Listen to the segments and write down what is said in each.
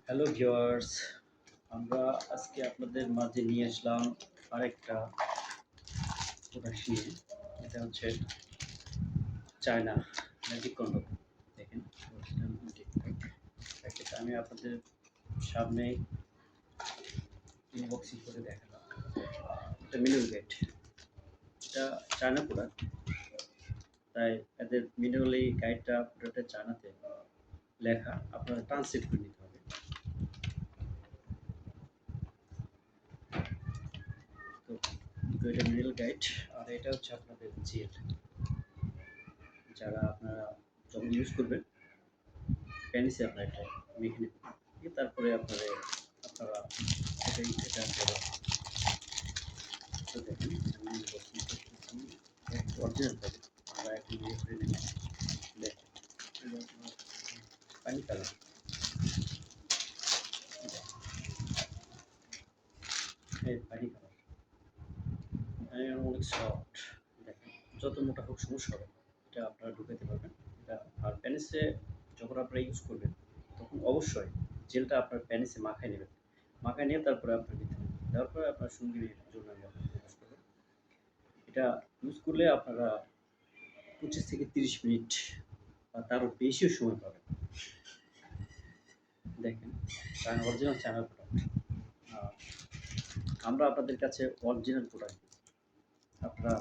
Hello viewers, আমরা আজকে আপনাদের মাঝে নিয়ে আসলাম আরেকটা প্রোডাক্ট নিয়ে। এটা হচ্ছে চায়না ম্যাজিক কন্ডম। দেখেন প্যাকেট আমি আপনাদের সামনে ইনবক্সিং করে দেখালাম। এটা মিনারেল গেট, এটা চায়না প্রোডাক্ট, তাই এদের মিনারেল এই গাইডটা পুরোটা চায়নাতে লেখা, আপনারা ট্রান্সলেট করে নিতে হবে। তো এটা মিনারেল গাইড, আর এটা হচ্ছে আপনাদের জেল। যারা আপনারা যখন ইউজ করবেন প্যানিসে আপনার এটা মেখে নেবেন, তারপরে আপনারা এটা আপনারা দেখেন আমি অরিজিনাল পাবেন। আমরা এখন ইয়ে করে নেবেন, দেখেন পানি কালার, পানি কালার অনেক সফট। দেখেন যত মোটা হোক সমস্যা হবে, এটা আপনারা ঢুকাতে পারবেন। এটা আর প্যানিসে যখন আপনারা ইউজ করবেন তখন অবশ্যই জেলটা আপনার প্যানিসে মাখায় নেবেন। মাখায় নিয়ে তারপরে আপনার ভিতরে দেওয়ার পরে আপনার সঙ্গীর জন্য ইউজ করবেন। এটা ইউজ করলে আপনারা 25 থেকে 30 মিনিট বা তারও বেশিও সময় পাবেন। দেখেন অরিজিনাল চায়না প্রোডাক্ট। আমরা আপনাদের কাছে অরিজিনাল প্রোডাক্ট দিই। আপনারা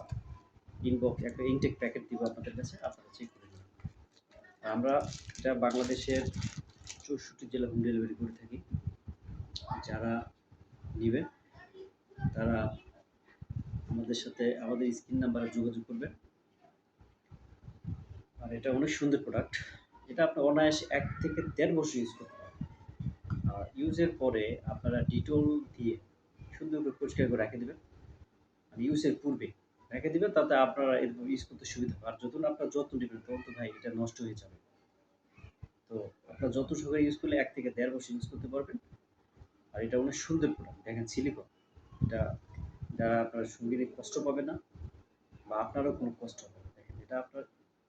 একটা ইনটেক প্যাকেট দিব আপনাদের কাছে, আপনারা চেক করে নেবেন। আমরা এটা বাংলাদেশের 64 জেলা হোম ডেলিভারি করে থাকি। যারা নেবেন তারা আমাদের সাথে আমাদের স্ক্রিন নাম্বারে যোগাযোগ করবেন। আর এটা অনেক সুন্দর প্রোডাক্ট। এটা আপনার অনায়াসে 1 থেকে 1.5 বছর ইউজ করতে পারবেন। আর ইউজের পরে আপনারা ডিটল দিয়ে সুন্দর করে পরিষ্কার করে রেখে দেবেন। আর ইউজের পূর্বে রেখে দেবেন, তাতে আপনারা এরকম ইউজ করতে সুবিধা হবে। আর যখন আপনার যত্ন নেবেন তখন তো ভাই এটা নষ্ট হয়ে যাবে। তো আপনার যত্ন সহকারে ইউজ করলে 1 থেকে 1.5 বছর ইউজ করতে পারবেন। আর এটা অনেক সুন্দর প্রোডাক্ট। দেখেন সিলিকন, এটা যারা আপনার সঙ্গীর কষ্ট পাবে না বা আপনারও কোনো কষ্ট হবে না। দেখেন এটা আপনার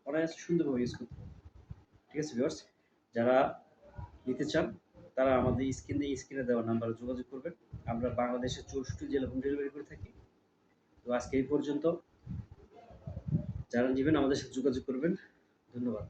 অনায়াসে সুন্দরভাবে ইউজ করতে পারবেন। ঠিক আছে ভিউয়ার্স, যারা নিতে চান তারা আমাদের স্ক্রিনে দেওয়া নাম্বারে যোগাযোগ করবেন। আমরা বাংলাদেশের 64 জেলা হোম ডেলিভারি করে থাকি। তো আজকে এই পর্যন্ত। যারা নেবেন আমাদের সাথে যোগাযোগ করবেন। ধন্যবাদ।